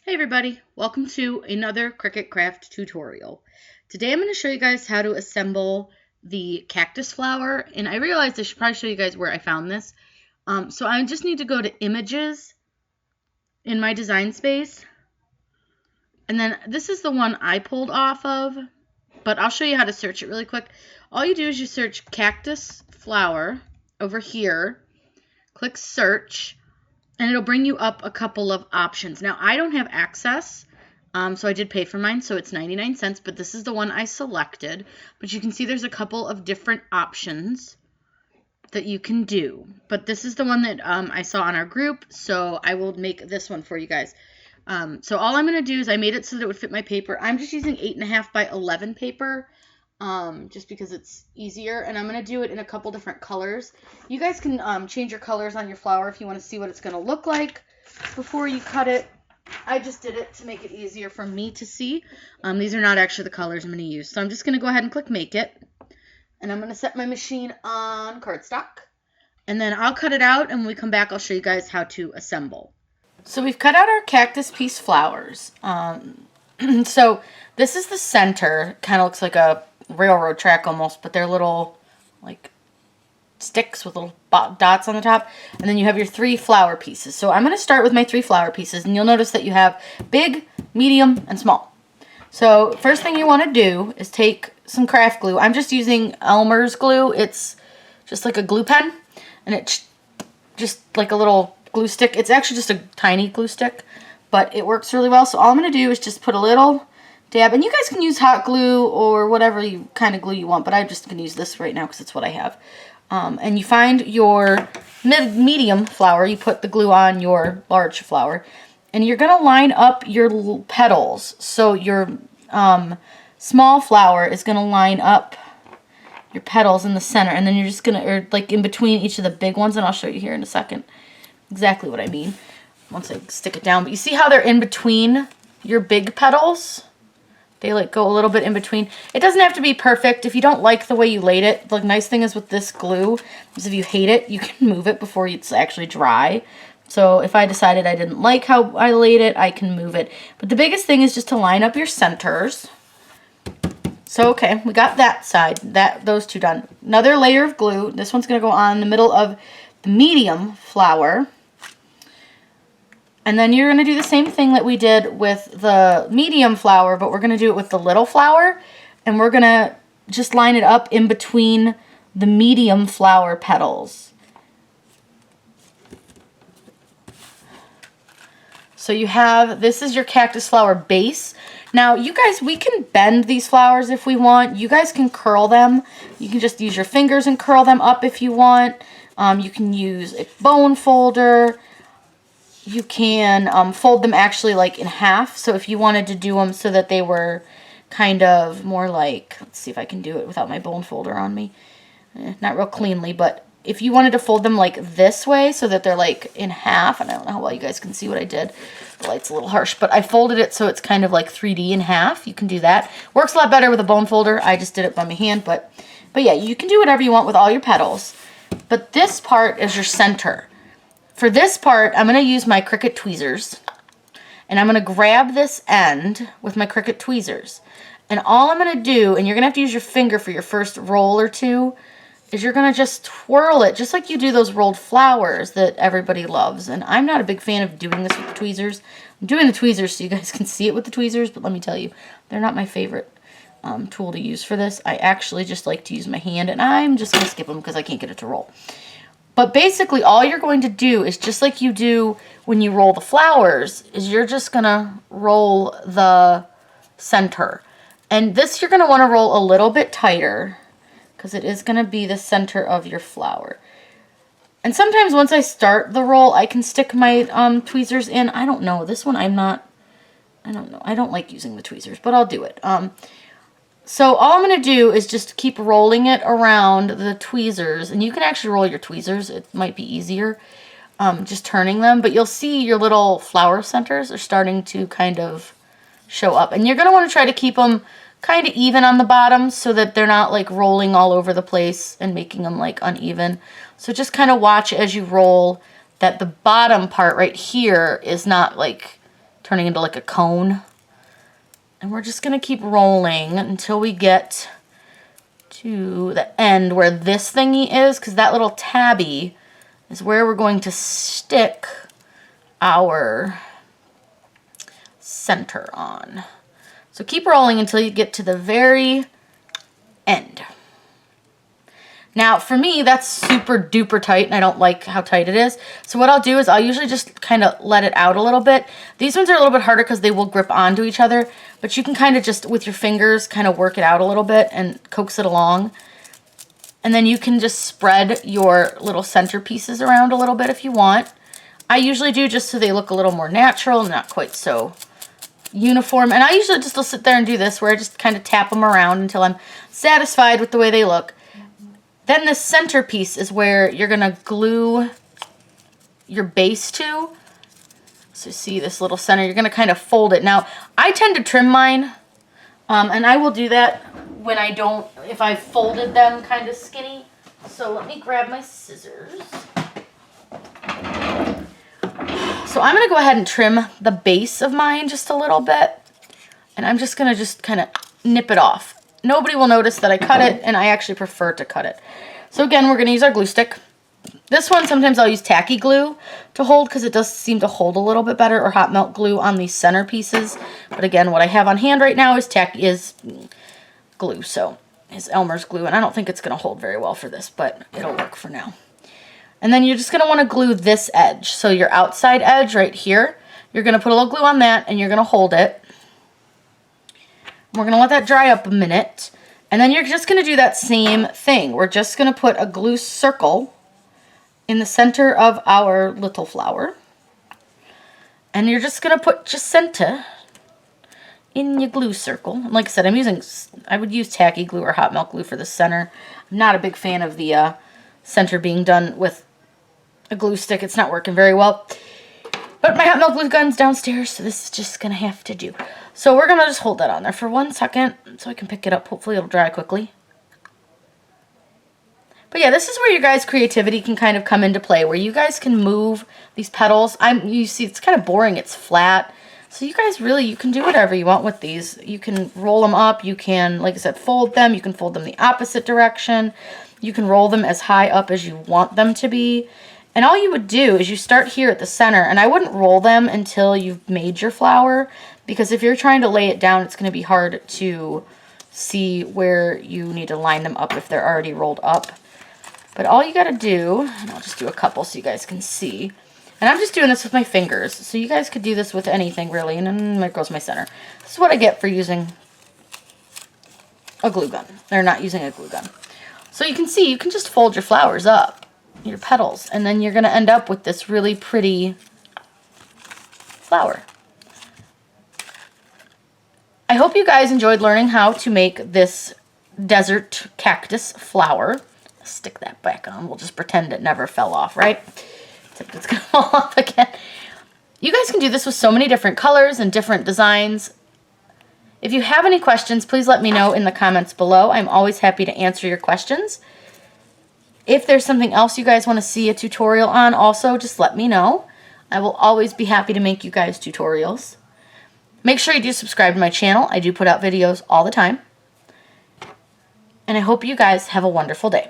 Hey everybody, welcome to another Cricut craft tutorial. Today I'm going to show you guys how to assemble the cactus flower, and I realized I should probably show you guys where I found this. So I just need to go to images in my design space, and then this is the one I pulled off of, but I'll show you how to search it really quick. All you do is you search cactus flower over here, click search, and it'll bring you up a couple of options. Now, I don't have access, so I did pay for mine, so it's 99 cents, but this is the one I selected. But you can see there's a couple of different options that you can do. But this is the one that I saw on our group, so I will make this one for you guys. So all I'm going to do is I made it so that it would fit my paper. I'm just using 8.5 by 11 paper. Just because it's easier, and I'm going to do it in a couple different colors. You guys can change your colors on your flower if you want to see what it's going to look like before you cut it. I just did it to make it easier for me to see. These are not actually the colors I'm going to use. So I'm just going to go ahead and click make it, and I'm going to set my machine on cardstock, and then I'll cut it out, and when we come back I'll show you guys how to assemble. So we've cut out our cactus piece flowers. So this is the center. Kind of looks like a railroad track almost, but they're little like sticks with little dots on the top, and then you have your 3 flower pieces. So I'm going to start with my 3 flower pieces, and you'll notice that you have big, medium, and small. So first thing you want to do is take some craft glue. I'm just using Elmer's glue. It's just like a glue pen, and it's just like a little glue stick. It's actually just a tiny glue stick, but it works really well. So all I'm going to do is just put a little dab, and you guys can use hot glue or whatever kind of glue you want, but I'm just going to use this right now because it's what I have. And you find your medium flower, you put the glue on your large flower, and you're going to line up your petals. So your small flower is going to line up your petals in the center, and then you're just going to, or like in between each of the big ones, and I'll show you here in a second exactly what I mean once I stick it down. But you see how they're in between your big petals? They like go a little bit in between. It doesn't have to be perfect. If you don't like the way you laid it, the nice thing is with this glue is if you hate it, you can move it before it's actually dry. So if I decided I didn't like how I laid it, I can move it. But the biggest thing is just to line up your centers. So okay, we got that side, those two done. Another layer of glue. This one's going to go on the middle of the medium flower. And then you're going to do the same thing that we did with the medium flower, but we're going to do it with the little flower. And we're going to just line it up in between the medium flower petals. So you have, this is your cactus flower base. Now, you guys, we can bend these flowers if we want. You guys can curl them. You can just use your fingers and curl them up if you want. You can use a bone folder. You can fold them actually like in half. So if you wanted to do them so that they were kind of more like, let's see if I can do it without my bone folder on me. Not real cleanly, but if you wanted to fold them like this way so that they're like in half, and I don't know how well you guys can see what I did. The light's a little harsh, but I folded it so it's kind of like 3D in half. You can do that. Works a lot better with a bone folder. I just did it by my hand, but yeah, you can do whatever you want with all your petals. But this part is your center. For this part, I'm going to use my Cricut tweezers, and I'm going to grab this end with my Cricut tweezers. And all I'm going to do, and you're going to have to use your finger for your first roll or two, is you're going to just twirl it, just like you do those rolled flowers that everybody loves. And I'm not a big fan of doing this with the tweezers. I'm doing the tweezers so you guys can see it with the tweezers, but let me tell you, they're not my favorite tool to use for this. I actually just like to use my hand, and I'm just going to skip them because I can't get it to roll. But basically, all you're going to do is just like you do when you roll the flowers, is you're just going to roll the center. And this you're going to want to roll a little bit tighter because it is going to be the center of your flower. And sometimes once I start the roll, I can stick my tweezers in. I don't know. This one I don't know. I don't like using the tweezers, but I'll do it. So all I'm going to do is just keep rolling it around the tweezers. And you can actually roll your tweezers. It might be easier just turning them. But you'll see your little flower centers are starting to kind of show up. And you're going to want to try to keep them kind of even on the bottom so that they're not like rolling all over the place and making them like uneven. So just kind of watch as you roll that the bottom part right here is not like turning into like a cone. And we're just going to keep rolling until we get to the end where this thingy is, because that little tabby is where we're going to stick our center on. So keep rolling until you get to the very end. Now for me, that's super duper tight and I don't like how tight it is. So what I'll do is I'll usually just kind of let it out a little bit. These ones are a little bit harder because they will grip onto each other, but you can kind of just with your fingers kind of work it out a little bit and coax it along. And then you can just spread your little center pieces around a little bit if you want. I usually do just so they look a little more natural, not quite so uniform. And I usually just will sit there and do this where I just kind of tap them around until I'm satisfied with the way they look. Then the center piece is where you're going to glue your base to. So see this little center, you're going to kind of fold it. Now, I tend to trim mine, and I will do that when I don't, if I've folded them kind of skinny. So let me grab my scissors. So I'm going to go ahead and trim the base of mine just a little bit. And I'm just going to just kind of nip it off. Nobody will notice that I cut it, and I actually prefer to cut it. So again, we're going to use our glue stick. This one, sometimes I'll use tacky glue to hold because it does seem to hold a little bit better, or hot melt glue on these center pieces. But again, what I have on hand right now is glue, so is Elmer's glue, and I don't think it's going to hold very well for this, but it'll work for now. And then you're just going to want to glue this edge. So your outside edge right here, you're going to put a little glue on that, and you're going to hold it. We're going to let that dry up a minute. And then you're just going to do that same thing. We're just going to put a glue circle in the center of our little flower. And you're just going to put center in your glue circle. And like I said, I would use tacky glue or hot melt glue for the center. I'm not a big fan of the center being done with a glue stick. It's not working very well. But my hot melt glue gun's downstairs, so this is just going to have to do. So we're going to just hold that on there for 1 second so I can pick it up. Hopefully it'll dry quickly. But yeah, this is where your guys' creativity can kind of come into play, where you guys can move these petals. You see it's kind of boring. It's flat. So you guys really, you can do whatever you want with these. You can roll them up. You can, like I said, fold them. You can fold them the opposite direction. You can roll them as high up as you want them to be. And all you would do is you start here at the center, and I wouldn't roll them until you've made your flower, because if you're trying to lay it down, it's going to be hard to see where you need to line them up if they're already rolled up. But all you got to do, and I'll just do a couple so you guys can see, and I'm just doing this with my fingers, so you guys could do this with anything really, and then there goes my center. This is what I get for using a glue gun. They're not using a glue gun. So you can see, you can just fold your flowers up, your petals, and then you're going to end up with this really pretty flower. I hope you guys enjoyed learning how to make this desert cactus flower. Stick that back on. We'll just pretend it never fell off, right? Except it's going to fall off again. You guys can do this with so many different colors and different designs. If you have any questions, please let me know in the comments below. I'm always happy to answer your questions. If there's something else you guys want to see a tutorial on, also just let me know. I will always be happy to make you guys tutorials. Make sure you do subscribe to my channel. I do put out videos all the time. And I hope you guys have a wonderful day.